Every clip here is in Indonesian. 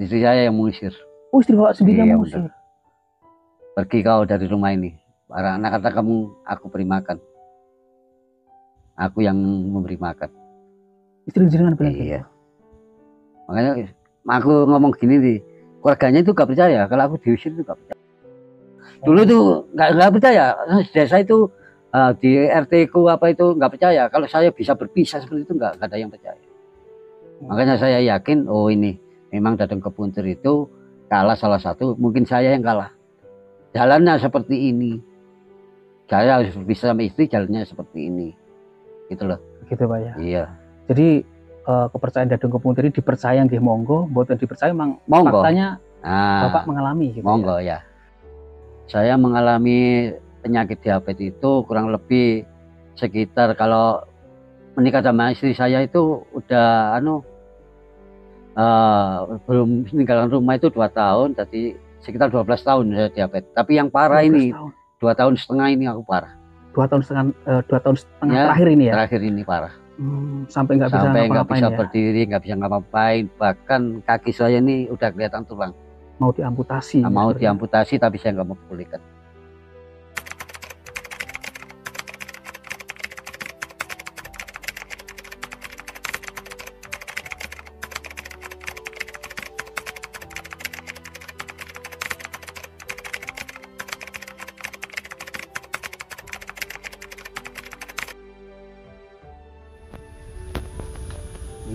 Istri saya yang mengusir. Oh, istri bapak sendiri yang Iya, mengusir. benar. Pergi kau dari rumah ini. Para anak kata kamu, aku beri makan. Aku yang memberi makan. Istri jenengan bilang Iya. Makanya aku ngomong gini nih, keluarganya itu gak percaya kalau aku diusir itu gak percaya. Dulu tuh nggak percaya. Desa itu di RT ku apa itu nggak percaya kalau saya bisa berpisah seperti itu, nggak ada yang percaya. Makanya saya yakin, oh ini memang Dadang Kepuntir itu kalah salah satu, mungkin saya yang kalah. Jalannya seperti ini, saya harus berpisah sama istri, jalannya seperti ini, gitu loh. Gitu Pak ya. Iya. Jadi kepercayaan Dadang Kepuntir ini dipercaya nggih monggo, mboten dipercaya memang faktanya Bapak mengalami gitu. Monggo ya. Saya mengalami penyakit diabetes itu kurang lebih sekitar, kalau menikah sama istri saya itu udah belum meninggalkan rumah itu 2 tahun, jadi sekitar 12 tahun saya diabetes. Tapi yang parah ini 2 tahun setengah ini aku parah. 2 tahun setengah, 2 tahun setengah ya, terakhir ini ya? Terakhir ini parah. Sampai nggak bisa berdiri, nggak bisa ngapa-ngapain. Bahkan kaki saya ini udah kelihatan tulang. Mau diamputasi. Mau diamputasi, tapi saya nggak mau pulihkan.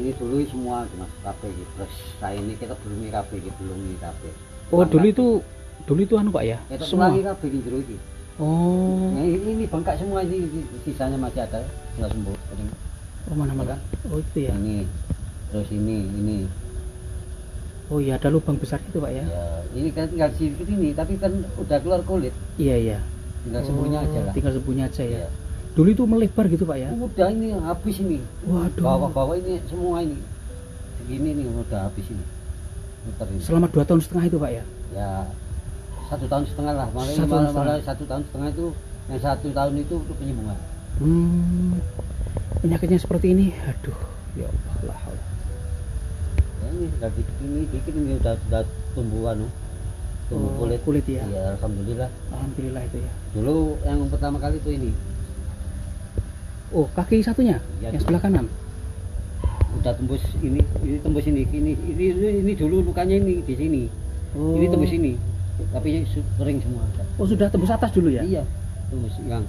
Ini dulu semua mas kabeh gitu, terus saya ini kita belum kabeh gitu, belum kabeh. Oh dulu itu anu Pak ya? Kita semua lagi kabeh gitu iki. Oh. Nah, ini bengkak semua, ini sisanya masih ada, nggak sembuh. Oh mana kan? Oh itu ya. Ini terus ini. Oh iya, ada lubang besar itu Pak ya? Ya ini kan tinggal sedikit ini, tapi kan udah keluar kulit. Iya. Tinggal sembuhnya aja lah. Tinggal sembuhnya aja ya. Dulu itu melebar gitu Pak ya? Udah ini habis ini. Waduh. Bawah-bawah ini semua ini. Segini nih udah habis ini. Ini. Selama 2 tahun setengah itu Pak ya? Ya 1 tahun setengah lah. Malah 1 tahun setengah itu, yang 1 tahun itu untuk penyembuhan. Penyakitnya seperti ini, aduh, ya Allah. Ya ini dikit ini udah tumbuh kulit ya. Ya alhamdulillah itu ya. Dulu yang pertama kali itu ini. Oh kaki satunya ya, yang sebelah kanan udah tembus ini tembus ini dulu lukanya ini di sini. Ini tembus ini, tapi kering semua. Oh sudah tembus atas dulu ya? Iya, tembus yang.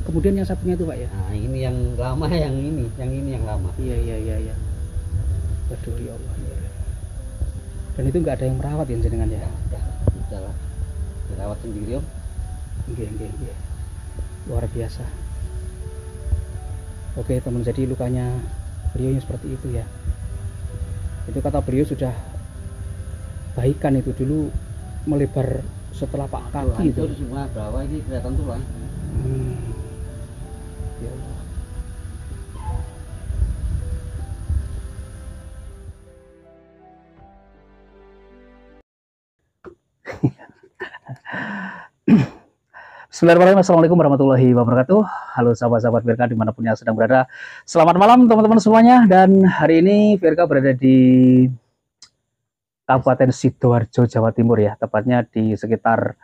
Kemudian yang satunya itu Pak ya? Nah ini yang lama, yang ini yang lama. Iya. Waduh ya Allah. Dan itu nggak ada yang merawat ya jenengan ya? Udah lah, dirawat sendiri Om. Iya. Luar biasa. Oke teman, jadi lukanya beliau seperti itu ya. Itu kata beliau sudah baikan, itu dulu melebar setelah pak kaki itu. Semua bawah ini kelihatan tulang. Ya Allah. Bismillahirrahmanirrahim. Assalamualaikum warahmatullahi wabarakatuh. Halo sahabat-sahabat Virka dimanapun yang sedang berada. Selamat malam teman-teman semuanya. Dan hari ini Virka berada di Kabupaten Sidoarjo, Jawa Timur ya. Tepatnya di sekitar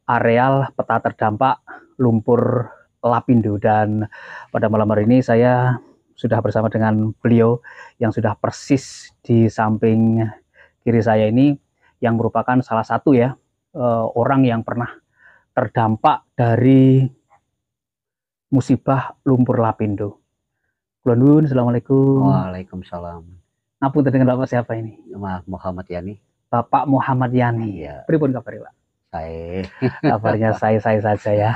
areal peta terdampak lumpur lapindo. Dan pada malam hari ini saya sudah bersama dengan beliau yang sudah persis di samping kiri saya ini, yang merupakan salah satu ya orang yang pernah terdampak dari musibah lumpur lapindo. Kula nuwun, assalamualaikum. Waalaikumsalam. Ngapunten dengan Bapak siapa ini? Muhammad Yani. Bapak Muhammad Yani. Ya. Pripun kabar Pak? Saya. Kabarnya saya saja ya.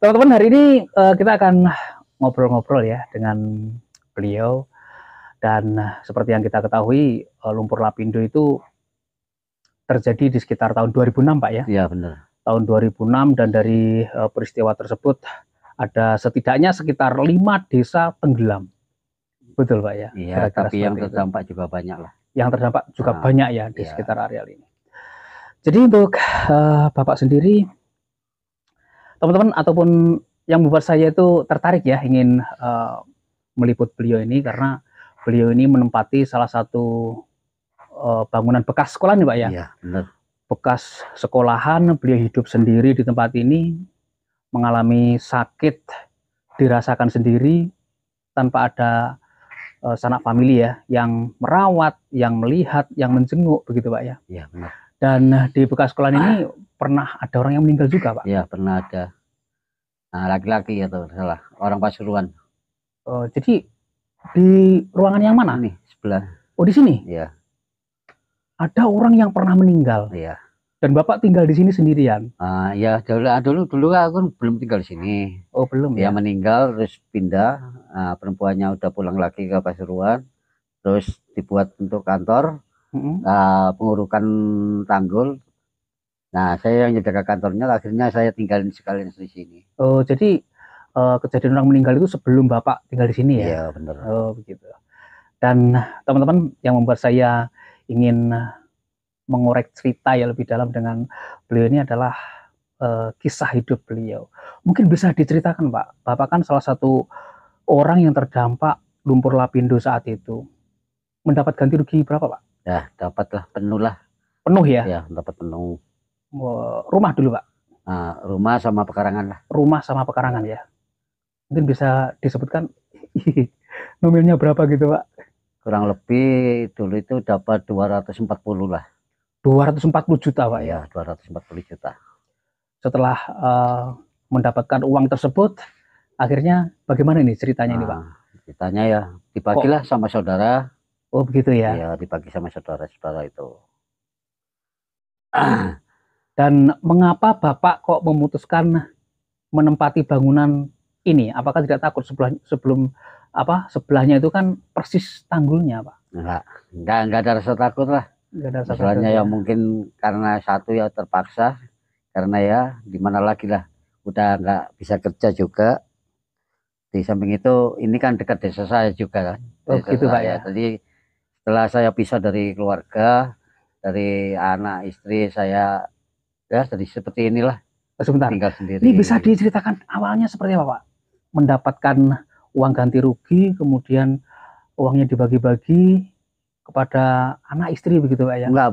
Teman-teman, hari ini kita akan ngobrol-ngobrol ya dengan beliau. Dan seperti yang kita ketahui, lumpur lapindo itu terjadi di sekitar tahun 2006 Pak ya? Iya benar. Tahun 2006, dan dari peristiwa tersebut ada setidaknya sekitar 5 desa tenggelam. Betul Pak ya? Iya, tapi yang terdampak juga banyak lah. Yang terdampak juga banyak ya di sekitar areal ini. Jadi untuk Bapak sendiri, teman-teman ataupun yang membuat saya itu tertarik ya ingin meliput beliau ini, karena beliau ini menempati salah satu bangunan bekas sekolah nih Pak ya. Iya, benar. Bekas sekolahan, beliau hidup sendiri di tempat ini, mengalami sakit, dirasakan sendiri tanpa ada sanak famili ya, yang merawat, yang melihat, yang menjenguk begitu Pak ya. Iya, benar. Dan di bekas sekolah ini pernah ada orang yang meninggal juga Pak. Iya, pernah ada. Nah, laki-laki atau salah orang Pasuruan. Jadi di ruangan yang mana? Ini sebelah. Oh, di sini. Iya, Ada orang yang pernah meninggal. iya. Dan Bapak tinggal di sini sendirian. Ya dulu aku kan belum tinggal di sini. Oh, belum Dia ya. meninggal terus pindah. Perempuannya udah pulang lagi ke Pasuruan. Terus dibuat untuk kantor pengurukan tanggul. Nah, saya yang jaga kantornya, akhirnya saya tinggalin sekalian di sini. Oh, jadi kejadian orang meninggal itu sebelum Bapak tinggal di sini ya? Iya, benar. Oh, begitu. Dan teman-teman yang membuat saya ingin mengorek cerita ya lebih dalam dengan beliau ini adalah kisah hidup beliau. Mungkin bisa diceritakan Pak, Bapak kan salah satu orang yang terdampak lumpur lapindo saat itu. Mendapat ganti rugi berapa Pak? Ya, dapatlah penuh lah. Penuh ya? Ya, dapat penuh. Rumah dulu Pak? Rumah sama pekarangan lah. Rumah sama pekarangan ya? Mungkin bisa disebutkan nominalnya berapa gitu Pak? Kurang lebih dulu itu dapat 240 lah. 240 juta Pak ya? Ya, 240 juta. Setelah mendapatkan uang tersebut, akhirnya bagaimana ini ceritanya ini Pak? Ceritanya ya dibagilah sama saudara. Oh begitu ya? Ya, dibagi sama saudara-saudara itu. Dan mengapa Bapak kok memutuskan menempati bangunan ini? Apakah tidak takut sebelahnya itu kan persis tanggulnya Pak? Enggak ada rasa takut lah. Masalahnya ya mungkin karena satu ya terpaksa, karena ya gimana lagi lah, udah nggak bisa kerja juga. Di samping itu ini kan dekat desa saya juga kan. Oh gitu Pak ya. Jadi setelah saya pisah dari keluarga, dari anak istri saya, ya jadi seperti inilah. Sebentar, tinggal sendiri. Ini bisa diceritakan awalnya seperti apa Pak? Mendapatkan uang ganti rugi, kemudian uangnya dibagi-bagi kepada anak istri begitu Pak ya? Enggak,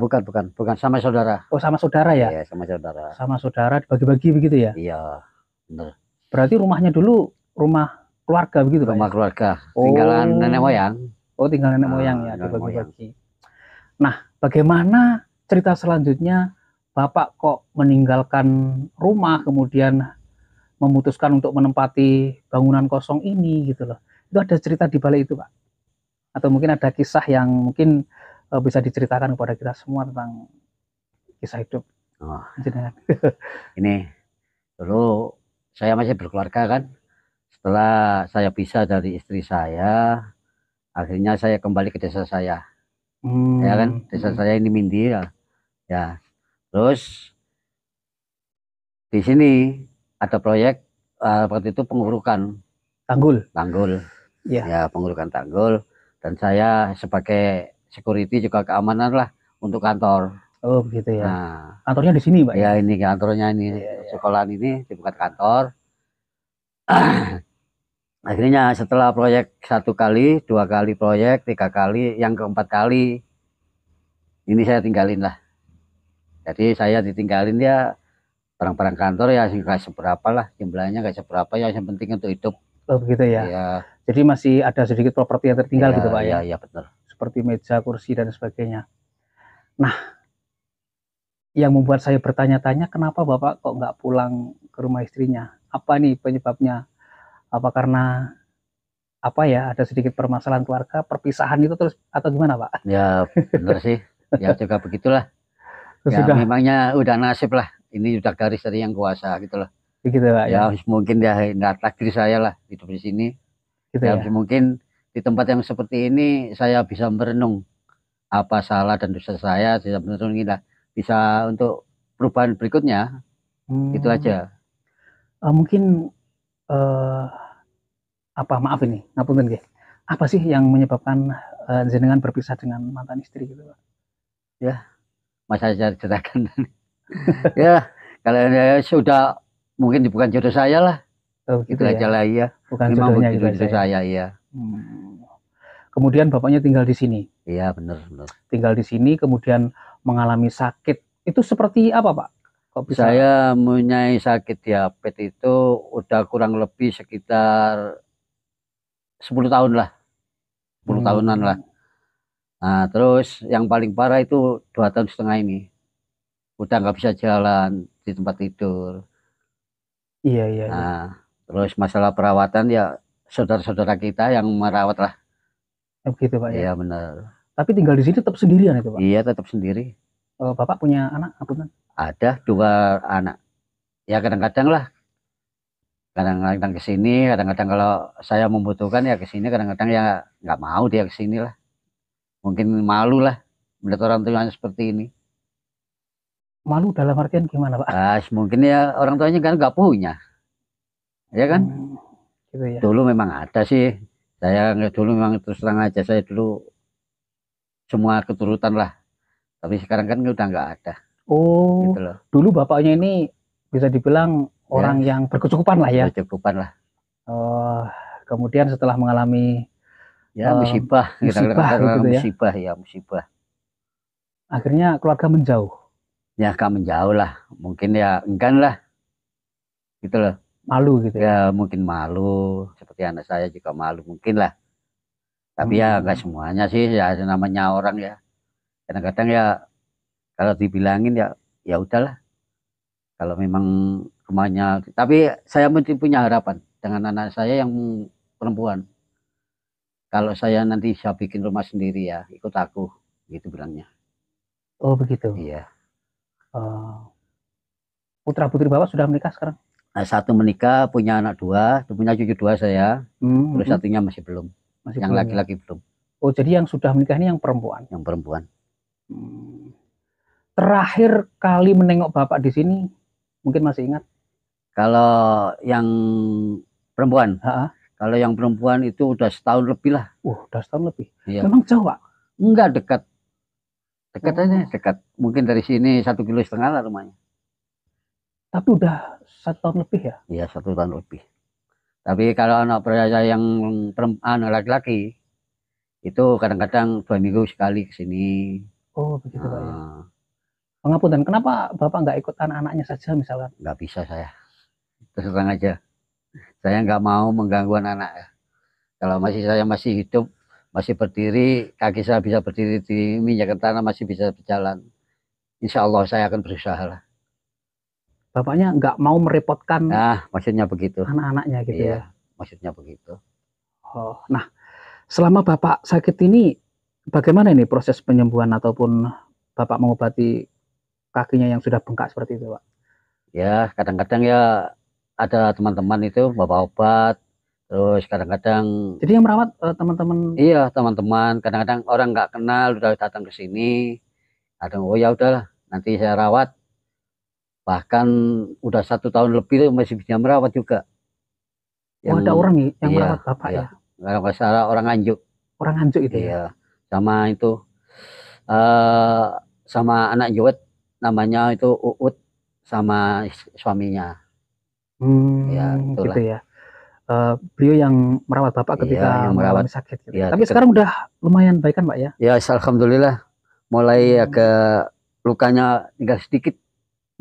bukan sama saudara. Oh sama saudara ya? Iya, sama saudara. Sama saudara dibagi-bagi begitu ya? Iya, benar. Berarti rumahnya dulu rumah keluarga begitu Pak? Rumah keluarga, tinggalan nenek moyang. Oh tinggal nenek moyang ya, dibagi-bagi. Nah, bagaimana cerita selanjutnya Bapak kok meninggalkan rumah kemudian memutuskan untuk menempati bangunan kosong ini gitu loh? Itu ada cerita di balik itu Pak? Atau mungkin ada kisah yang mungkin bisa diceritakan kepada kita semua tentang kisah hidup ini dulu saya masih berkeluarga kan, setelah saya pisah dari istri saya, akhirnya saya kembali ke desa saya. Ya kan, desa saya ini Mindi ya. Terus di sini ada proyek waktu itu pengurukan tanggul ya, pengurukan tanggul. Dan saya sebagai security juga keamanan lah untuk kantor. Oh begitu ya. Nah, kantornya di sini Pak ya? Ini kantornya ini, sekolahan ini dibuka kantor. Akhirnya setelah proyek 1 kali, 2 kali proyek, 3 kali, yang keempat kali ini saya tinggalin lah. Jadi saya ditinggalin ya, barang-barang kantor ya nggak seberapa lah, jumlahnya nggak seberapa ya, yang penting untuk hidup. Oh begitu ya. Ya. Jadi masih ada sedikit properti yang tertinggal gitu Pak ya? Iya benar. Seperti meja, kursi dan sebagainya. Nah, yang membuat saya bertanya-tanya kenapa Bapak kok nggak pulang ke rumah istrinya? Apa nih penyebabnya? Apa karena apa ya, ada sedikit permasalahan keluarga, perpisahan itu terus atau gimana Pak? Ya benar sih, ya juga begitulah. Ya memangnya udah nasib lah, ini udah garis dari Yang Kuasa gitu loh. Begitu Pak ya? Mungkin ya nggak takdir saya lah hidup di sini. Gitu ya, mungkin di tempat yang seperti ini saya bisa merenung apa salah dan dosa saya, merenung lah, bisa untuk perubahan berikutnya. Itu aja. Mungkin maaf ini ngapunten nggih, apa sih yang menyebabkan jenengan berpisah dengan mantan istri gitu Pak? Ya masa saya ceritakan. Ya kalau ya sudah mungkin bukan jodoh saya lah. Oh, gitu aja lah ya. Bukan jodohnya jodoh saya ya. Kemudian bapaknya tinggal di sini. Iya, benar, benar. Tinggal di sini, kemudian mengalami sakit. Itu seperti apa, Pak? Kok bisa? Saya mempunyai sakit diabetes itu udah kurang lebih sekitar 10 tahun lah, 10 tahunan lah. Nah, terus yang paling parah itu 2,5 tahun ini. Udah nggak bisa jalan di tempat tidur. Iya, iya, iya. Nah, terus masalah perawatan ya saudara-saudara kita yang merawat lah. Begitu, Pak ya. Iya, benar. Tapi tinggal di sini tetap sendirian itu, Pak. Iya, tetap sendiri. Bapak punya anak apa kan? Ada 2 anak. Ya kadang-kadang lah. Kadang-kadang ke sini, kadang-kadang kalau saya membutuhkan ya ke sini, kadang-kadang ya nggak mau dia ke sini lah. Mungkin malu lah melihat orang tuanya seperti ini. Malu dalam artian gimana, Pak? Mungkin ya orang tuanya kan nggak punya, ya kan? Gitu ya. Dulu memang ada sih. Saya dulu memang terus terang aja, saya dulu semua keturutan lah. Tapi sekarang kan udah nggak ada. Oh, Gitu loh. dulu bapaknya ini bisa dibilang orang yang berkecukupan lah ya. Berkecukupan lah. Kemudian setelah mengalami Ya musibah, kita musibah katakan gitu ya. musibah ya musibah. Akhirnya keluarga menjauh. Ya kan menjauh lah, mungkin ya enggan lah, gitu loh. Malu gitu ya. Ya mungkin malu, seperti anak saya juga malu mungkin lah. Tapi ya nggak semuanya sih, ya namanya orang ya. Kadang-kadang ya kalau dibilangin ya ya udahlah. Kalau memang kemauannya, tapi saya mesti punya harapan dengan anak saya yang perempuan. Kalau saya nanti bisa bikin rumah sendiri ya, ikut aku, gitu bilangnya. Oh begitu. Iya. Putra putri bapak sudah menikah sekarang? Nah, satu menikah, punya anak 2, punya cucu 2 saya. Terus satunya masih belum. Yang laki-laki belum. Oh jadi yang sudah menikah ini yang perempuan? Yang perempuan. Terakhir kali menengok bapak di sini, mungkin masih ingat? Kalau yang perempuan, kalau yang perempuan itu udah setahun lebih lah. Udah setahun lebih. Iya. Memang jauh, Pak? Enggak, dekat. Dekat aja, dekat. Mungkin dari sini 1,5 kilo lah rumahnya. Tapi udah 1 tahun lebih ya? Iya, 1 tahun lebih. Tapi kalau anak saya yang laki-laki itu kadang-kadang 2 minggu sekali ke sini. Oh begitu Pak ya. Pengapunten, kenapa Bapak nggak ikut anak-anaknya saja misalkan? Nggak bisa saya. Terus terang aja. Saya nggak mau mengganggu anak-anak ya. Kalau saya masih hidup, masih berdiri, kaki saya bisa berdiri di minyak tanah, masih bisa berjalan. Insya Allah saya akan berusaha lah. Bapaknya nggak mau merepotkan. Nah, maksudnya begitu. Anak-anaknya gitu ya. Maksudnya begitu. Oh, nah, selama Bapak sakit ini, bagaimana ini proses penyembuhan ataupun Bapak mengobati kakinya yang sudah bengkak seperti itu, Pak? Ya, kadang-kadang ya ada teman-teman itu bawa obat, terus kadang-kadang. Jadi yang merawat teman-teman? Iya, teman-teman. Kadang-kadang orang nggak kenal udah datang ke sini, ada oh ya udahlah, nanti saya rawat. Bahkan udah 1 tahun lebih masih bisa merawat juga. Oh, ada orang yang merawat Bapak ya? Kalau nggak salah orang Nganjuk. Orang Nganjuk itu ya? Sama itu sama anak Jewet namanya itu Uut sama suaminya. Ya, gitu ya. Beliau yang merawat Bapak ketika mengalami sakit gitu. Tapi sekarang udah lumayan baik kan Pak ya? Ya, alhamdulillah. Mulai agak lukanya tinggal sedikit.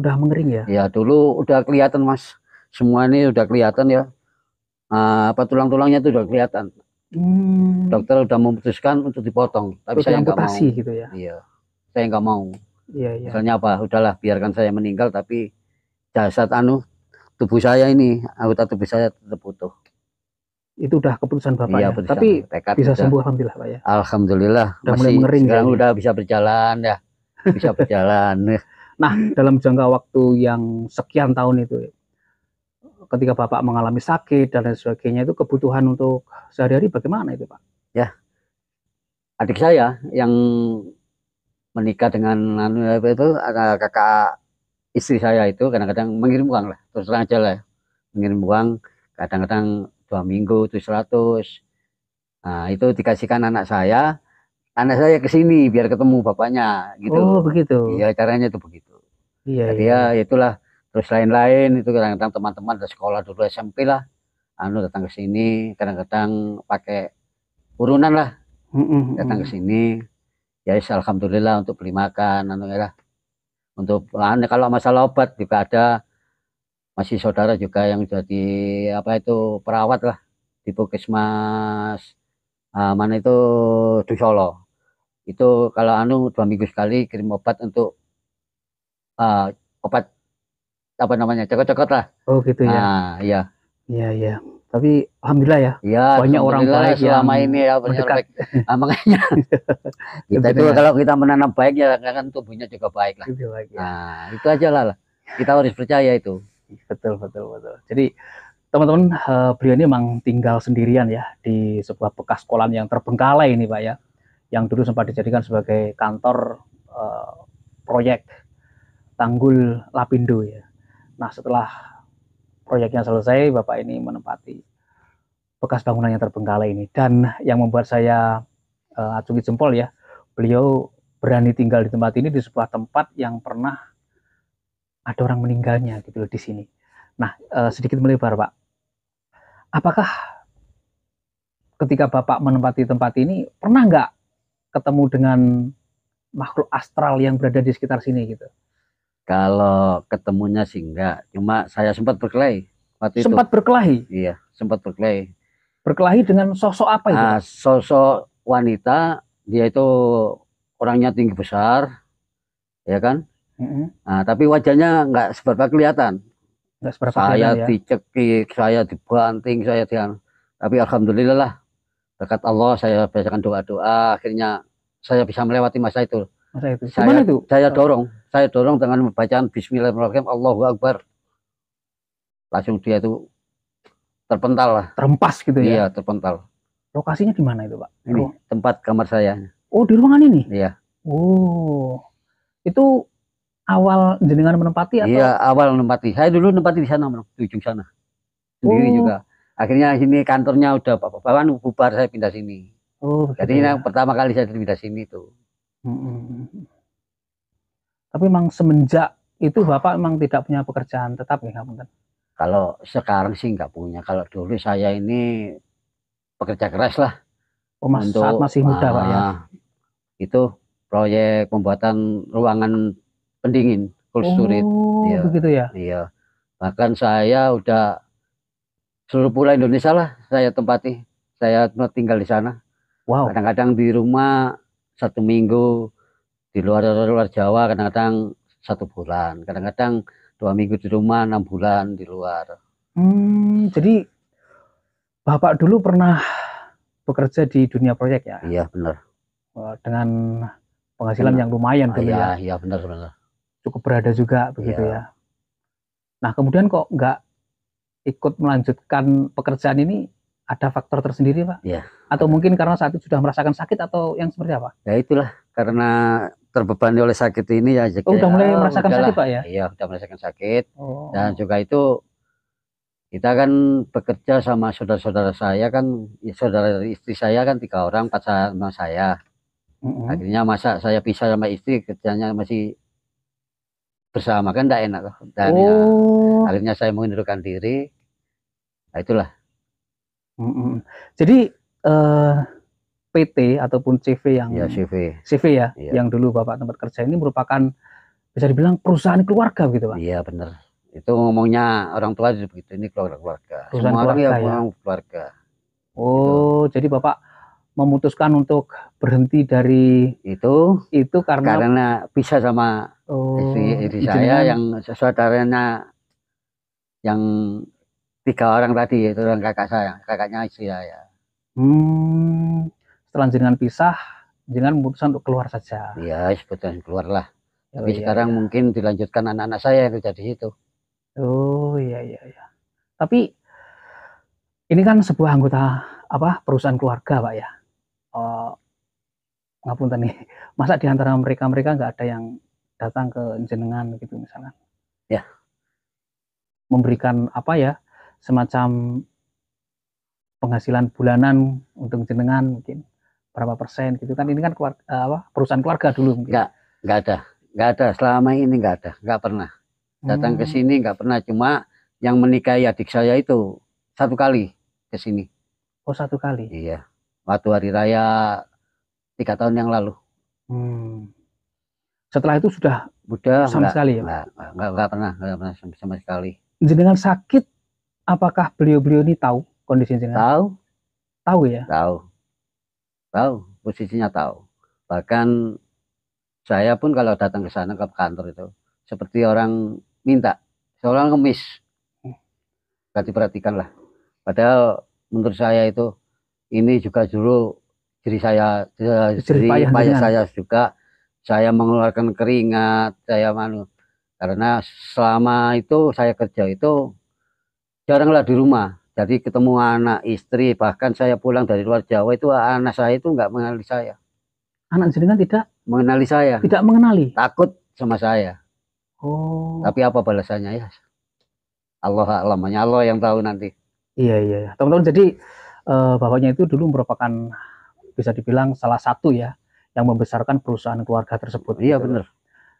Udah mengering ya? Ya, dulu udah kelihatan Mas. Semua ini udah kelihatan ya. Tulang-tulangnya itu udah kelihatan. Dokter udah memutuskan untuk dipotong, tapi saya nggak mau. Gitu ya? Iya, saya nggak mau. Iya. Misalnya apa? Udahlah, biarkan saya meninggal, tapi jasad tubuh saya ini, anggota tubuh saya tetap utuh. Itu udah keputusan Bapak ya? Tapi bisa sembuh alhamdulillah Pak ya? Alhamdulillah. Udah mulai mengering. Sekarang udah bisa berjalan ya, bisa berjalan. Nah, dalam jangka waktu yang sekian tahun itu, ketika Bapak mengalami sakit dan lain sebagainya, itu kebutuhan untuk sehari-hari bagaimana itu Pak? Ya, adik saya yang menikah dengan itu ada kakak istri saya itu kadang-kadang mengirim uang lah, terus terang aja lah, mengirim uang kadang-kadang 2 minggu itu 100. Nah itu dikasihkan anak saya ke sini biar ketemu bapaknya gitu. Oh begitu. Iya, caranya itu begitu. Iya. Jadi ya itulah. Terus lain-lain itu kadang-kadang teman-teman dari sekolah dulu SMP lah, datang ke sini kadang-kadang pakai urunan lah. datang ke sini. Ya alhamdulillah untuk beli makan, ya. Untuk kalau masalah obat juga ada, masih saudara juga yang jadi apa itu perawat lah di Puskesmas mana itu di Solo. Itu kalau 2 minggu sekali kirim obat untuk obat apa namanya cokot-cokot lah. Oh gitu ya. Iya. Iya ya. Tapi alhamdulillah ya. Ya, Banyak orang baik selama yang ini ya banyak orang mendekat. baik. Makanya kita itu Jenengan. kalau kita menanam baik ya kan tubuhnya juga baik lah. Gitu baik ya. Itu aja lah. Kita harus percaya itu. Betul. Jadi teman-teman, beliau ini memang tinggal sendirian ya di sebuah bekas sekolahan yang terbengkalai ini Pak ya, yang dulu sempat dijadikan sebagai kantor proyek Tanggul Lapindo ya. Nah setelah proyeknya selesai, Bapak ini menempati bekas bangunan yang terbengkalai ini, dan yang membuat saya acungi jempol ya, beliau berani tinggal di tempat ini, di sebuah tempat yang pernah ada orang meninggalnya gitu loh di sini. Nah sedikit melebar Pak, apakah ketika Bapak menempati tempat ini pernah nggak ketemu dengan makhluk astral yang berada di sekitar sini gitu? Kalau ketemunya sih enggak, cuma saya sempat berkelahi waktu Sempat itu. berkelahi? Iya, sempat berkelahi. Berkelahi dengan sosok apa itu? Sosok wanita, dia itu orangnya tinggi besar, ya kan? Tapi wajahnya nggak seberapa kelihatan. Nggak seberapa Saya kelihatan ya? dicekik, saya dibanting, tapi alhamdulillah lah, berkat Allah saya bacakan doa-doa, akhirnya saya bisa melewati masa itu. Masa itu? Gimana itu? Saya dorong dengan membacaan Bismillahirrahmanirrahim, Allahu Akbar. Langsung dia itu terpental lah. Terempas gitu ya? Iya, terpental. Lokasinya di mana itu Pak? Ini tempat kamar saya. Oh di ruangan ini? Iya. Oh itu awal jenengan menempati atau? Iya, awal menempati. Saya dulu menempati di sana, di ujung sana. Sendiri juga. Akhirnya sini kantornya udah bapak bubar, saya pindah sini. Oh, jadi ini yang pertama kali saya pindah sini tuh. Tapi memang semenjak itu Bapak memang tidak punya pekerjaan tetap ya, Pak? Kalau sekarang sih nggak punya. Kalau dulu saya ini pekerja keras lah. Untuk saat masih muda Pak ya. Itu proyek pembuatan ruangan pendingin, cold storage. Oh, begitu ya? Iya. Bahkan saya udah seluruh pulau Indonesia lah saya tempati. Saya tinggal di sana. Wow. Kadang-kadang di rumah 1 minggu, di luar Jawa kadang-kadang 1 bulan, kadang-kadang 2 minggu di rumah, 6 bulan di luar. Jadi Bapak dulu pernah bekerja di dunia proyek ya? Iya benar. Dengan penghasilan yang lumayan dulu ya? Iya benar. Cukup berada juga begitu ya. Nah kemudian kok nggak ikut melanjutkan pekerjaan ini, ada faktor tersendiri Pak? Iya. Atau mungkin karena saat itu sudah merasakan sakit atau yang seperti apa? Ya itulah, karena terbebani oleh sakit ini ya. Oh udah mulai merasakan sakit Pak ya? Iya udah merasakan sakit. Dan juga itu kita kan bekerja sama saudara-saudara saya kan, saudara istri saya kan 3 orang pacar sama saya. Akhirnya masa saya pisah sama istri, kerjanya masih bersama kan tidak enak. Dan ya, akhirnya saya mengundurkan diri. Nah itulah. Jadi PT ataupun CV yang CV ya, yang dulu Bapak tempat kerja ini merupakan bisa dibilang perusahaan keluarga gitu Pak? Iya benar. Itu ngomongnya orang tua begitu, ini keluarga. Perusahaan Semua keluarga orang ya? Keluarga. Oh gitu. Jadi Bapak memutuskan untuk berhenti dari itu karena pisah sama istri saya yang saudaranya yang 3 orang tadi, itu orang kakaknya istri saya. Setelah jenengan pisah, jenengan memutuskan untuk keluar saja. Iya, sebetulnya keluar lah. Tapi sekarang mungkin dilanjutkan anak-anak saya yang kerja di situ. Oh iya. Tapi ini kan sebuah anggota perusahaan keluarga Pak ya. Ngapunten nih, masa di antara mereka nggak ada yang datang ke jenengan gitu misalnya? Ya. Memberikan semacam penghasilan bulanan untuk jenengan mungkin berapa persen gitu kan, ini kan perusahaan keluarga dulu mungkin. Nggak ada selama ini, nggak pernah datang ke sini, nggak pernah. Cuma yang menikahi adik saya itu 1 kali ke sini. Oh 1 kali? Iya, waktu hari raya 3 tahun yang lalu. Setelah itu sudah Udah sama sekali ya? Enggak pernah sama sekali. Jenengan sakit, apakah beliau-beliau ini tahu kondisi jenengan? Tahu, Tahu ya? tahu, posisinya tahu. Bahkan saya pun kalau datang ke sana ke kantor itu seperti orang minta, seorang ngemis, gak diperhatikan lah. Padahal menurut saya itu ini juga dulu jadi Jerih payah saya juga, saya mengeluarkan keringat, saya karena selama itu saya kerja itu jaranglah di rumah. Jadi ketemu anak, istri, bahkan saya pulang dari luar Jawa itu anak saya itu nggak mengenali saya. Anak jenengan tidak Mengenali saya. Tidak mengenali. Takut sama saya. Oh. Tapi apa balasannya ya? Allah alam, Allah yang tahu nanti. Iya. Teman-teman, jadi bapaknya itu dulu merupakan bisa dibilang salah satu ya yang membesarkan perusahaan keluarga tersebut. Iya gitu. benar.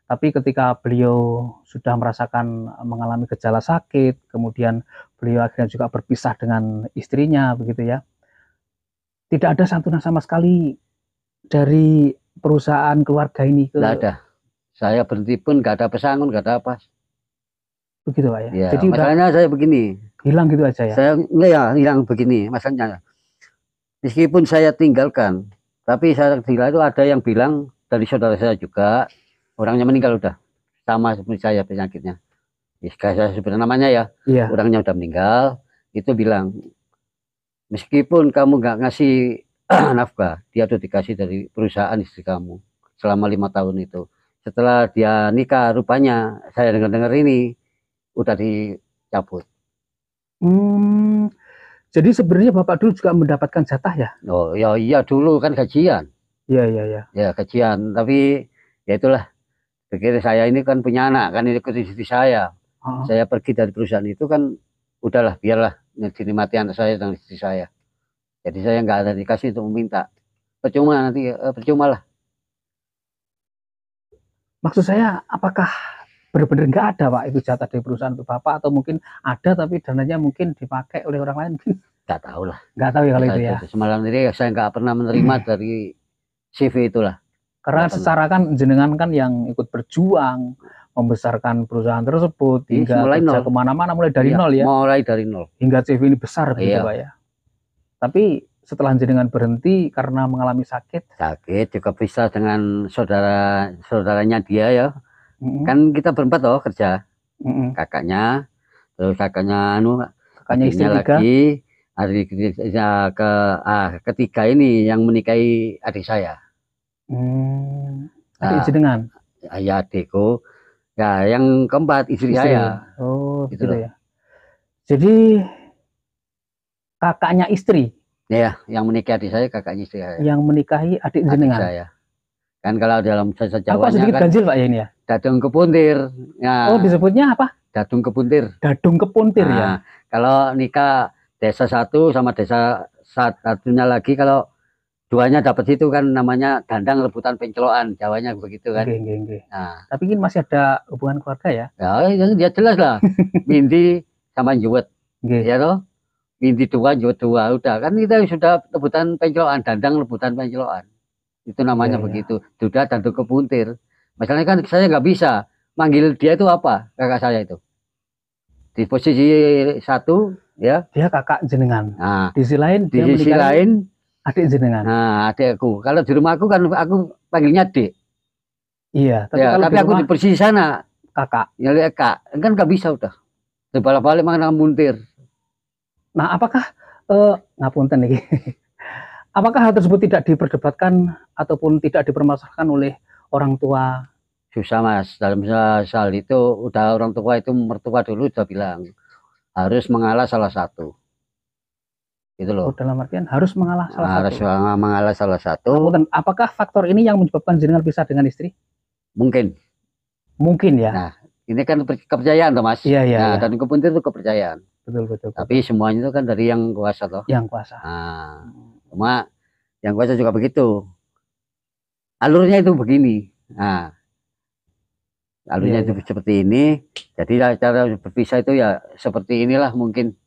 Tapi ketika beliau sudah merasakan mengalami gejala sakit, kemudian beliau akhirnya juga berpisah dengan istrinya, begitu ya. Tidak ada santunan sama sekali dari perusahaan keluarga ini ke. Nggak ada. Saya berhenti pun nggak ada pesangon, nggak ada apa. Begitu Pak ya. Ya, jadi masalahnya saya begini. Hilang gitu aja ya. Saya enggak ya hilang begini masalahnya. Meskipun saya tinggalkan, tapi saya tinggal itu ada yang bilang dari saudara saya juga, orangnya meninggal udah sama seperti saya penyakitnya. Saya sebut namanya ya. Iya. Orangnya udah meninggal, itu bilang meskipun kamu nggak ngasih nafkah, dia tuh dikasih dari perusahaan istri kamu selama 5 tahun itu. Setelah dia nikah, rupanya saya dengar-dengar ini udah dicabut. Jadi sebenarnya Bapak dulu juga mendapatkan jatah ya? Oh ya iya dulu kan gajian. Iya. Ya gajian, tapi ya itulah. Pikir saya ini kan punya anak, kan ini istri saya. Saya pergi dari perusahaan itu kan udahlah biarlah dinikmati anak saya dan istri saya. Jadi saya nggak ada dikasih untuk meminta. Percuma nanti, percuma lah. Maksud saya apakah benar-benar nggak ada Pak itu jatah dari perusahaan untuk Bapak, atau mungkin ada tapi dananya mungkin dipakai oleh orang lain? Nggak tahu lah. Nggak tahu ya kalau itu ya. Semalam ini saya nggak pernah menerima dari CV itulah. Karena secara kan jenengan kan yang ikut berjuang membesarkan perusahaan tersebut hingga kerja kemana-mana mulai dari nol ya. Mulai dari nol. Hingga CV ini besar gitu Pak ya. Tapi setelah jenengan berhenti karena mengalami sakit juga bisa dengan saudaranya dia ya. Kan kita berempat loh kerja. Kakaknya, terus kakaknya istri lagi, ketiga ini yang menikahi adik saya. Adik jenengan? Ya adikku. Ya yang keempat istri saya. Oh gitu ya. Jadi kakaknya istri? Ya, yang menikahi adik saya kakaknya istri saya. Yang menikahi adik jenengan? Adik saya. Kan kalau dalam bahasa Jawanya sedikit kan ganjil Pak ya ini ya? Dadung kepuntir. Ya. Oh disebutnya apa? Dadung kepuntir. Dadung kepuntir ya? Kalau nikah desa satu sama desa satunya lagi, kalau duanya dapat itu kan namanya dandang rebutan pencelokan, Jawanya begitu kan. Nah, tapi ini masih ada hubungan keluarga ya? Ya jelas lah. Mindi sama Juwet. Ya toh? Mindi dua, Juwet dua, udah kan kita sudah rebutan pencelokan, dandang rebutan pencelokan. Itu namanya begitu. Sudah dandung kepuntir. Masalahnya kan saya nggak bisa manggil dia itu apa, kakak saya itu. Di posisi satu ya. Dia kakak jenengan. Nah, di sisi lain adik jenengan. Nah, adikku. Kalau di rumah aku kan aku panggilnya adik. Iya, tapi aku di posisi sana kakak. Ya kak, kan nggak bisa udah. Balik-balik mana muntir. Nah, apakah ngapunten nih? Apakah hal tersebut tidak diperdebatkan ataupun tidak dipermasalahkan oleh orang tua? Susah Mas, dalam soal itu udah orang tua itu mertua dulu udah bilang harus mengalah salah satu. Gitu loh. Dalam artian harus mengalah salah satu. Harus mengalah salah satu. Apakah faktor ini yang menyebabkan jenengan pisah dengan istri? Mungkin. Mungkin ya. Nah, ini kan kepercayaan toh Mas. Iya. Dan kepuntir itu kepercayaan. Betul. Tapi semuanya itu kan dari yang kuasa toh. Yang kuasa. Nah, cuma yang kuasa juga begitu. Alurnya itu begini. Nah, alurnya itu seperti ini. Jadi cara berpisah itu ya seperti inilah mungkin.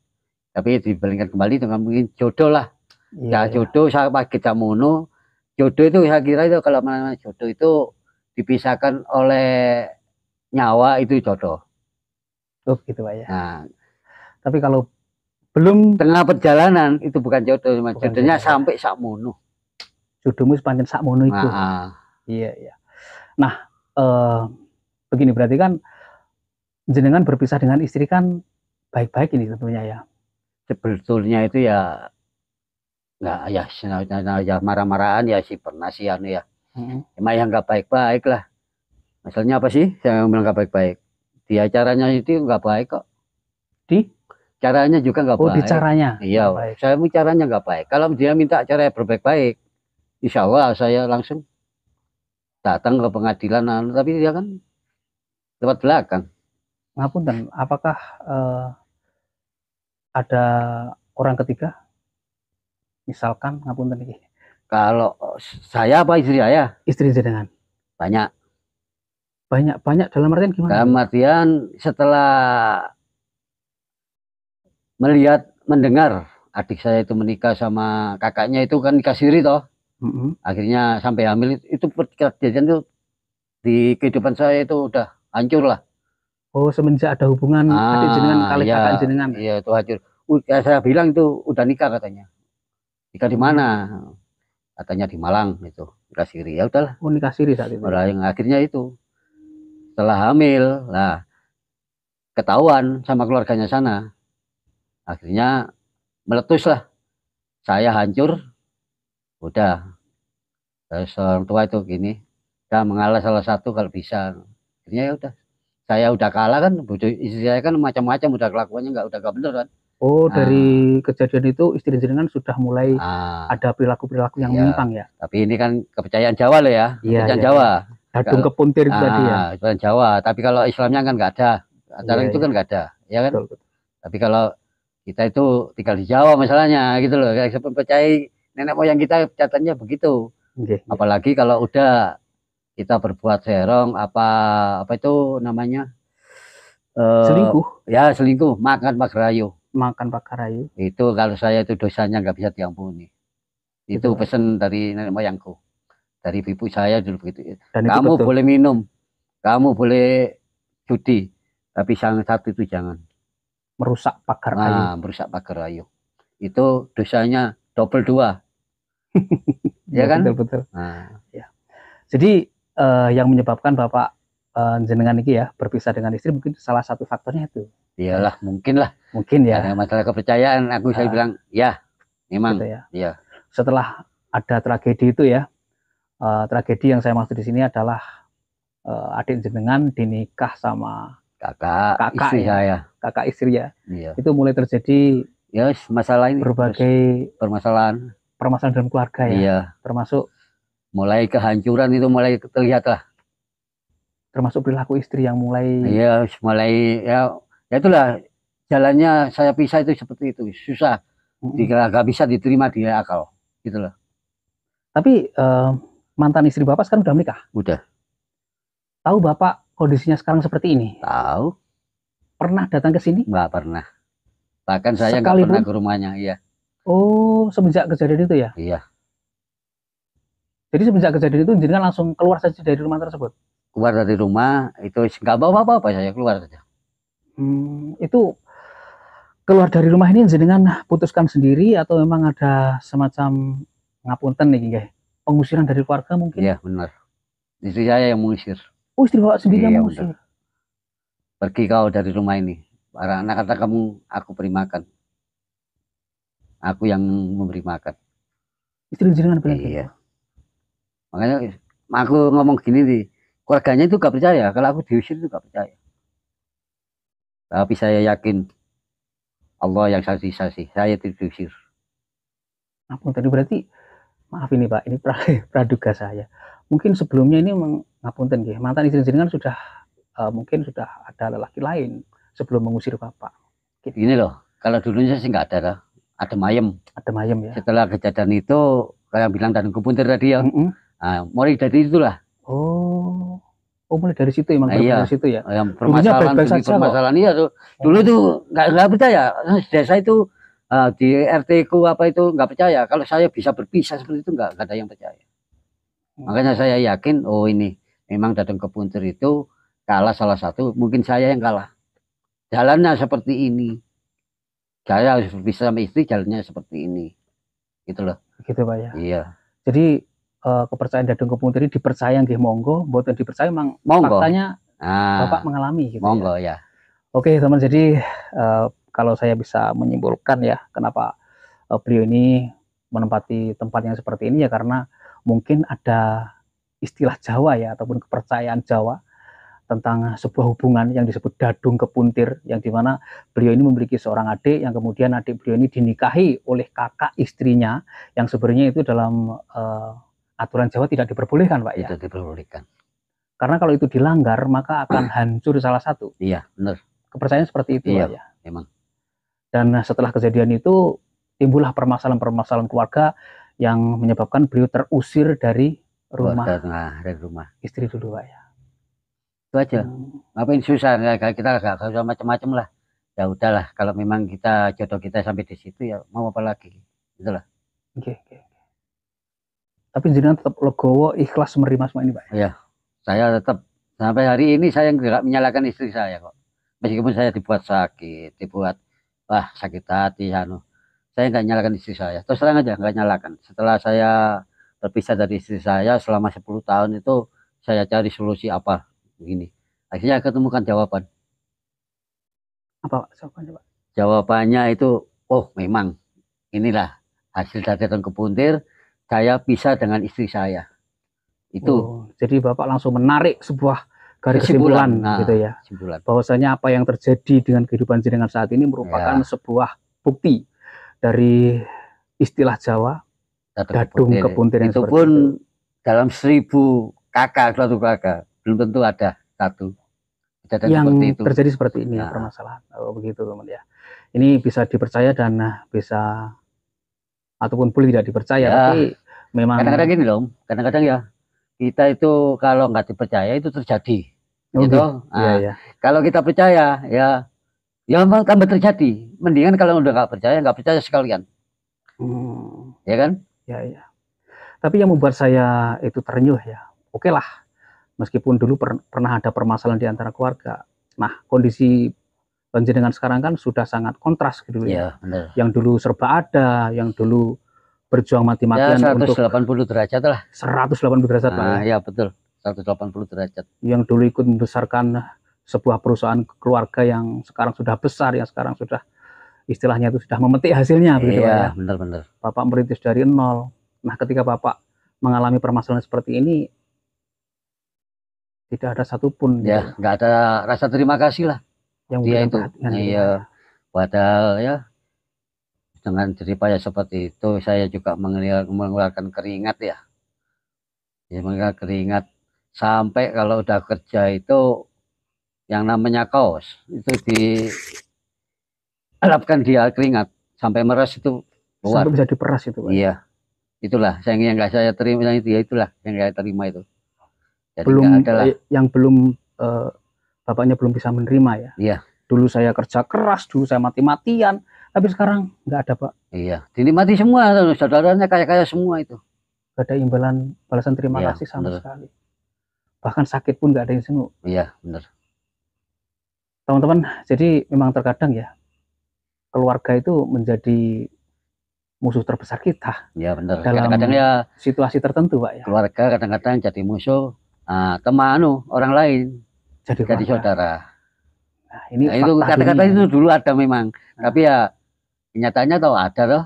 Tapi dibandingkan kembali dengan mungkin jodoh lah. Ya jodoh saya pakai jamono. jodoh itu saya kira itu kalau namanya jodoh itu dipisahkan oleh nyawa itu jodoh. Oh gitu Pak ya. Nah, Tapi kalau belum tengah perjalanan itu bukan jodoh, Mas. Bukan Jodohnya jodoh, ya. sampai sakmono. Jodohmu sepanjang sakmono iku. Nah, Iya iya. Nah, begini berarti kan jenengan berpisah dengan istri kan baik-baik ini tentunya ya. sebetulnya itu ya nggak ya marah-marahan ya sih pernah sih anu ya. Emang yang nggak baik-baik lah. Masalahnya apa sih? Saya bilang nggak baik-baik. Di acaranya itu nggak baik kok. Di Caranya juga nggak di baik. caranya. Iya, Baik. saya mau caranya nggak baik. Kalau dia minta cara berbaik-baik, insya Allah saya langsung datang ke pengadilan. Tapi dia kan lewat belakang. Ngapunten, apakah ada orang ketiga? Misalkan ngapunten iki. Kalau saya apa istri saya? Istri jenengan. Banyak. Banyak dalam artian gimana? Dalam artian setelah melihat, mendengar adik saya itu menikah sama kakaknya itu kan nikah siri toh. Akhirnya sampai hamil itu kejadian itu di kehidupan saya itu udah hancur lah. Oh, semenjak ada hubungan adik jenengan kali iya, kakak jenengan. Iya, itu hancur. Saya bilang itu udah nikah katanya. Nikah di mana? Katanya di Malang itu. Nikah siri. Ya udahlah. Oh, nikah siri saat itu. Yang akhirnya itu setelah hamil, lah ketahuan sama keluarganya sana. Akhirnya meletus lah. Saya hancur. Udah. Terus orang tua itu gini. Udah mengalah salah satu kalau bisa. Akhirnya ya udah. Saya udah kalah kan, istri saya kan macam-macam udah kelakuannya udah bener kan. Oh, dari kejadian itu istri jenengan sudah mulai ada perilaku-perilaku yang menyimpang ya. Tapi ini kan kepercayaan Jawa loh ya, kepercayaan Jawa. Dadung kepuntir itu tadi ya. Kepercayaan Jawa, tapi kalau Islamnya kan nggak ada. Acara itu kan nggak ada, ya kan? Betul. Tapi kalau kita itu tinggal di Jawa masalahnya gitu loh. Kayak percaya nenek moyang kita catatannya begitu. Apalagi kalau udah kita berbuat serong apa itu namanya selingkuh ya selingkuh, makan pakai rayu itu kalau saya itu dosanya nggak bisa diampuni. Itu pesan dari nenek moyangku, dari ibu saya dulu begitu. Dan kamu boleh minum, kamu boleh judi, tapi yang satu itu jangan merusak pagar rayu. Merusak pagar rayu itu dosanya double 2. Ya kan? Betul. Ya. Jadi yang menyebabkan Bapak jenengan ini ya berpisah dengan istri mungkin salah satu faktornya itu. Iyalah, mungkin ya. Ada masalah kepercayaan. Saya bilang ya, memang. Gitu ya. Iya. Setelah ada tragedi itu ya, tragedi yang saya maksud di sini adalah adik jenengan dinikah sama kakak istri saya. Kakak istri ya. Iya. Itu mulai terjadi ya masalah ini. Berbagai permasalahan dalam keluarga ya. Iya. Termasuk mulai kehancuran itu mulai terlihat lah. Termasuk perilaku istri yang mulai. Iya, mulai ya itulah jalannya saya pisah itu seperti itu, susah. Nggak bisa diterima di akal, gitulah. Tapi mantan istri Bapak sekarang udah menikah? Udah. Tahu Bapak kondisinya sekarang seperti ini? Tahu. Pernah datang ke sini? Nggak pernah. Bahkan saya nggak pernah ke rumahnya, iya. Oh, semenjak kejadian itu ya? Iya. Jadi semenjak kejadian itu jenengan langsung keluar saja dari rumah tersebut? Keluar dari rumah, itu nggak bawa apa-apa, saya keluar saja. Itu keluar dari rumah ini jenengan putuskan sendiri atau memang ada semacam ngapunten nih guys, pengusiran dari keluarga mungkin? Iya benar, istri saya yang mengusir. Oh, istri Bapak sendiri yang mengusir? Benar. Pergi kau dari rumah ini, para anak kata kamu aku beri makan, aku yang memberi makan. Istri jenengan bilang iya. Makanya aku ngomong gini nih, keluarganya itu gak percaya kalau aku diusir itu gak percaya. Tapi saya yakin Allah yang saksi, saya diusir. Apa tadi berarti, maaf ini Pak, ini praduga saya. Mungkin sebelumnya ini ngapunten nggih, mantan istri jenengan sudah mungkin sudah ada lelaki lain sebelum mengusir Bapak. Gitu. Gini loh, kalau dulunya sih nggak ada mayem. Ada mayem ya. Setelah kejadian itu, kayak bilang dan kepuntir tadi ya, mulai dari itulah. Oh mulai dari situ emang iya. Dari situ ya. Yang permasalahan iya tuh. Dulu tuh nggak percaya. Desa itu di RT ku apa itu nggak percaya. Kalau saya bisa berpisah seperti itu nggak ada yang percaya. Makanya saya yakin, oh ini memang Dadung Kepuntir itu kalah salah satu, mungkin saya yang kalah. Jalannya seperti ini. Saya harus bisa sama istri, jalannya seperti ini. Gitu loh. Gitu Pak ya. Iya. Jadi kepercayaan Dadung Kepuntir ini dipercaya nggih monggo, mboten dipercaya memang Monggo. faktanya Nah, Bapak mengalami gitu monggo ya. ya. Oke teman, jadi kalau saya bisa menyimpulkan ya kenapa beliau ini menempati tempat yang seperti ini ya karena mungkin ada istilah Jawa ya ataupun kepercayaan Jawa tentang sebuah hubungan yang disebut Dadung Kepuntir, yang dimana beliau ini memiliki seorang adik yang kemudian adik beliau ini dinikahi oleh kakak istrinya, yang sebenarnya itu dalam aturan Jawa tidak diperbolehkan Pak ya. Itu diperbolehkan. Karena kalau itu dilanggar maka akan hancur salah satu. Iya benar. Kepercayaan seperti itu iya, Pak ya. Memang. Dan setelah kejadian itu timbullah permasalahan-permasalahan keluarga yang menyebabkan beliau terusir dari rumah. Dari rumah. Istri dulu Pak ya. Itu aja. Ngapain susah, kita gak usah macam-macam lah. Ya udahlah, kalau memang kita jodoh kita sampai di situ ya mau apa lagi. Itulah. Oke. Tapi jenengan tetap legowo ikhlas menerima semua ini Pak. Iya. Saya tetap sampai hari ini saya nggak menyalahkan istri saya kok. Meskipun saya dibuat sakit, dibuat sakit hati, saya nggak nyalakan istri saya. Terus terang aja nggak nyalakan. Setelah saya terpisah dari istri saya selama 10 tahun itu saya cari solusi apa begini. Akhirnya ketemukan jawaban. Apa jawabannya Pak? Jawabannya itu, oh memang inilah hasil dari Dadung Kepuntir. Saya pisah dengan istri saya. Itu. Jadi Bapak langsung menarik sebuah garis kesimpulan gitu ya. Bahwasanya apa yang terjadi dengan kehidupan jenengan saat ini merupakan sebuah bukti dari istilah Jawa Dadung Kepuntir. Itu pun dalam 1000 kakak, suatu kakak belum tentu ada satu yang itu terjadi seperti ini permasalahan. Oh begitu teman ya. Ini bisa dipercaya dan bisa ataupun boleh tidak dipercaya, tapi memang kadang-kadang gini loh, kadang-kadang ya kita itu kalau nggak dipercaya itu terjadi. Gitu. Kalau kita percaya ya memang tambah terjadi. Mendingan kalau udah nggak percaya sekalian. Ya kan? Ya. Tapi yang membuat saya itu terenyuh ya. Oke lah, meskipun dulu pernah ada permasalahan di antara keluarga. Nah, kondisi panjenengan sekarang kan sudah sangat kontras gitu ya. Benar. Yang dulu serba ada, yang dulu berjuang mati-matian untuk 180 derajat lah. 180 derajat Pak ya. Betul. 180 derajat. Yang dulu ikut membesarkan sebuah perusahaan keluarga yang sekarang sudah besar, yang sekarang sudah istilahnya itu sudah memetik hasilnya begitu Pak ya. Benar-benar. Bapak merintis dari nol. Nah, ketika Bapak mengalami permasalahan seperti ini, tidak ada satupun ya, nggak ada rasa terima kasih lah yang dia itu. Iya. Padahal ya dengan jeripaya seperti itu saya juga mengeluarkan keringat ya. Mengeluarkan keringat sampai kalau udah kerja itu yang namanya kaos itu diharapkan dia keringat sampai meres itu keluar. Sampai bisa diperas itu Pak. Iya. Itulah yang nggak saya terima itu ya, itulah yang saya terima itu. Jadi yang belum bapaknya belum bisa menerima ya. Iya. Dulu saya kerja keras, dulu saya mati-matian, tapi sekarang nggak ada Pak. Iya, dinikmati semua, saudaranya kaya-kaya semua itu. Gak ada imbalan balasan terima kasih sama sekali. Bahkan sakit pun nggak ada yang senguk. Iya, benar. Teman-teman, jadi memang terkadang ya keluarga itu menjadi musuh terbesar kita. Iya benar. Kadang-kadang ya situasi tertentu Pak ya. Keluarga kadang-kadang jadi musuh. Teman orang lain jadi saudara. Nah, itu kata-kata itu dulu ada memang, tapi ya kenyataannya tahu ada loh.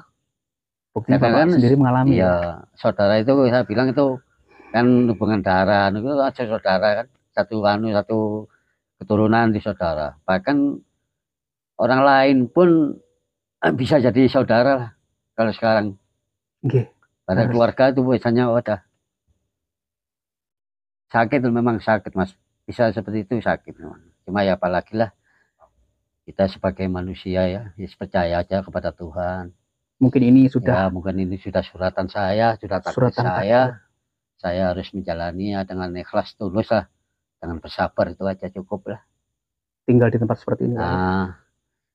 Bukti Bapak sendiri mengalami. Iya, saudara itu saya bilang itu kan hubungan darah, itu aja saudara kan, satu keturunan di saudara. Bahkan orang lain pun bisa jadi saudara lah kalau sekarang. Pada keluarga itu biasanya udah sakit, memang sakit Mas, bisa seperti itu sakit memang. Cuma ya apalagi lah kita sebagai manusia ya percaya aja kepada Tuhan. Mungkin ini sudah suratan saya, sudah takdir saya harus menjalaninya dengan ikhlas tulus lah, dengan bersabar, itu aja cukup lah. Tinggal di tempat seperti ini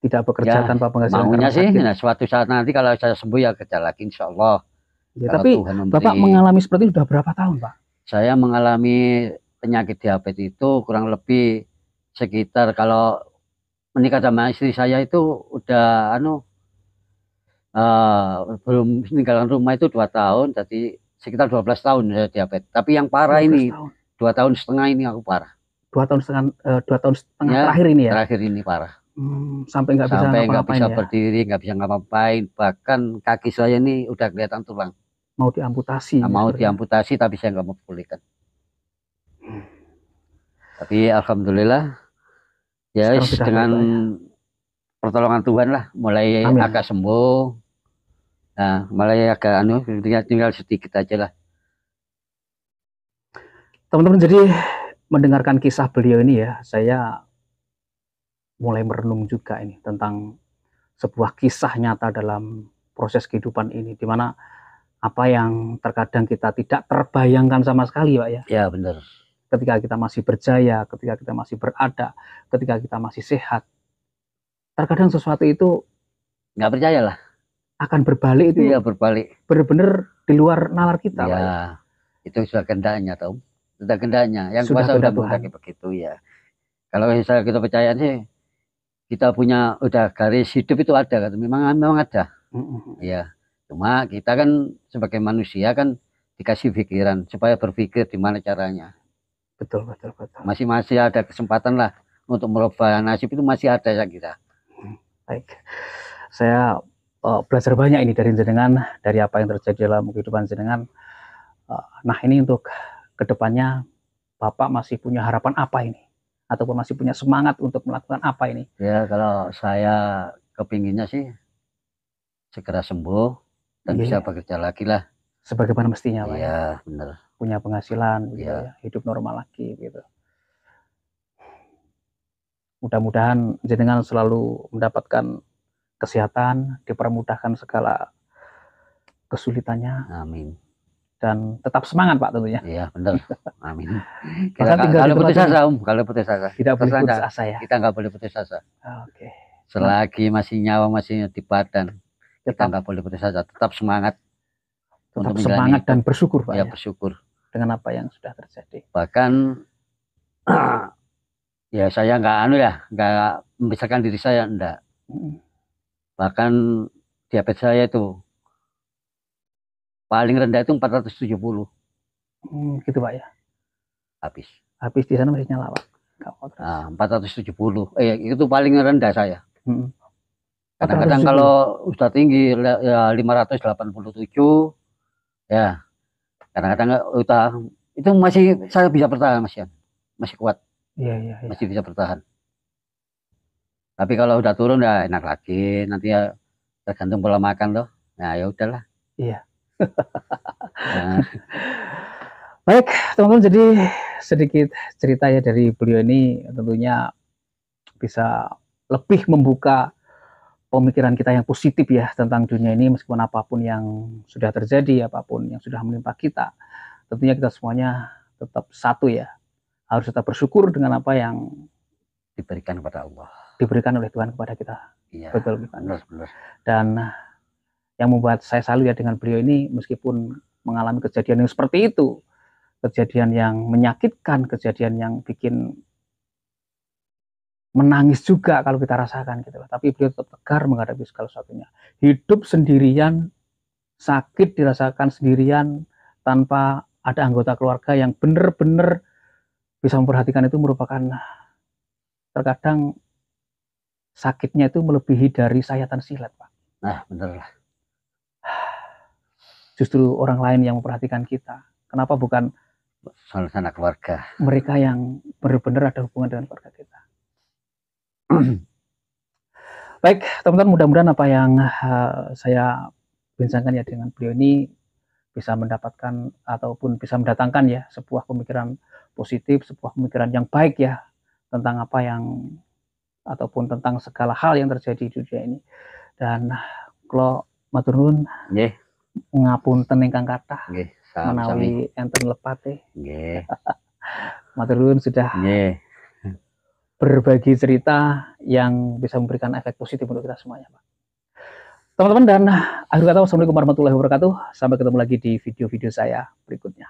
tidak bekerja tanpa penghasilan. Maunya sih suatu saat nanti kalau saya sembuh ya kerja lagi insya Allah. Ya, tapi Bapak mengalami seperti itu sudah berapa tahun Pak? saya mengalami penyakit diabetes itu kurang lebih sekitar, kalau menikah sama istri saya itu udah belum meninggalkan rumah itu 2 tahun, jadi sekitar 12 tahun saya diabetes. Tapi yang parah 12 ini tahun. 2 tahun setengah ini aku parah. 2 tahun setengah Ya, terakhir ini ya. terakhir ini parah. Sampai nggak bisa Sampai nggak ngapa-ngapain bisa ya. berdiri, nggak bisa ngapa-ngapain. Bahkan kaki saya ini udah kelihatan tulang. Mau diamputasi. Nah, mau justru ya. diamputasi tapi saya nggak mau pulihkan. Tapi alhamdulillah ya Sekarang sudah dengan baik, Pak, ya. pertolongan Tuhan lah mulai Amin. agak sembuh. Nah, mulai agak tinggal sedikit aja lah. Teman-teman, jadi mendengarkan kisah beliau ini ya, saya mulai merenung juga ini tentang sebuah kisah nyata dalam proses kehidupan ini, di mana apa yang terkadang kita tidak terbayangkan sama sekali, Pak ya. Ya benar. Ketika kita masih berjaya, ketika kita masih berada, ketika kita masih sehat, terkadang sesuatu itu Nggak percaya lah. akan berbalik itu Iya, berbalik. benar-benar di luar nalar kita, Pak ya. Ya, itu sudah kehendaknya, tahu. Sudah kehendaknya. Yang Sudah kuasa udah kehendak Tuhan. menghendaki begitu ya. Kalau misalnya kita percaya sih, kita punya udah garis hidup itu ada kan. Memang ada. Ya. Cuma kita kan sebagai manusia kan dikasih pikiran supaya berpikir di mana caranya. Betul. Masih ada kesempatan lah untuk merubah nasib, itu masih ada saya kira. Baik. Saya belajar banyak ini dari jenengan, dari apa yang terjadi dalam kehidupan jenengan. Nah, ini untuk kedepannya Bapak masih punya harapan apa ini? Ataupun masih punya semangat untuk melakukan apa ini? Ya, kalau saya kepinginnya sih segera sembuh dan bisa bekerja lagi lah. Sebagaimana mestinya, Pak. Iya, benar. Punya penghasilan, gitu Iya. ya, hidup normal lagi, gitu. Mudah-mudahan jenengan selalu mendapatkan kesehatan, dipermudahkan segala kesulitannya, Amin. dan tetap semangat, Pak, tentunya. Iya, benar. Amin. Bahkan tinggal Kalau di putus tempat asa, kalau putus asa. tidak boleh putus asa ya. Kita nggak boleh putus asa. Oke. Selagi masih nyawa, masih di badan, kita Tetap nggak boleh putus asa. Tetap semangat. tetap untuk semangat menjalani dan hidup. bersyukur, Pak Ya, ya, bersyukur. dengan apa yang sudah terjadi. Bahkan ya saya nggak membesarkan diri saya, enggak. Bahkan diabetes saya itu paling rendah itu 470. Gitu, Pak ya. Habis Di sana masih nyala, Pak. 470. Itu paling rendah saya. Kadang-kadang 470. kalau sudah tinggi ya 587 ya. Kadang-kadang itu masih saya bisa bertahan, masih kuat. Iya. Masih bisa bertahan. Tapi kalau udah turun ya enak lagi, nanti ya tergantung pola makan loh. Nah, ya udahlah. Iya. Nah. Baik, teman-teman, jadi sedikit cerita ya dari beliau ini, tentunya bisa lebih membuka pemikiran kita yang positif ya tentang dunia ini, meskipun apapun yang sudah terjadi, apapun yang sudah menimpa kita, tentunya kita semuanya tetap satu ya, harus tetap bersyukur dengan apa yang diberikan kepada Allah, diberikan oleh Tuhan kepada kita. Iya, betul. Benar. Dan yang membuat saya salut ya dengan beliau ini, meskipun mengalami kejadian yang seperti itu, kejadian yang menyakitkan, kejadian yang bikin menangis juga kalau kita rasakan gitu, tapi beliau tetap tegar menghadapi segala sesuatunya. Hidup sendirian, sakit dirasakan sendirian, tanpa ada anggota keluarga yang benar-benar bisa memperhatikan, itu merupakan, terkadang sakitnya itu melebihi dari sayatan silet, Pak. Nah, bener lah. Justru orang lain yang memperhatikan kita. Kenapa bukan sanak keluarga? Mereka yang benar-benar ada hubungan dengan keluarga kita. Baik, teman-teman, mudah-mudahan apa yang saya bincangkan ya dengan beliau ini bisa mendapatkan ataupun bisa mendatangkan ya sebuah pemikiran positif, sebuah pemikiran yang baik ya tentang apa yang ataupun tentang segala hal yang terjadi di dunia ini. Dan kalau matur nuwun, nggih, ngapunten ingkang kathah, nggih, menawi enten lepate, nggih. Matur nuwun sudah berbagi cerita yang bisa memberikan efek positif untuk kita semuanya, Pak. Teman-teman, dan akhir kata, wassalamualaikum warahmatullahi wabarakatuh. Sampai ketemu lagi di video-video saya berikutnya.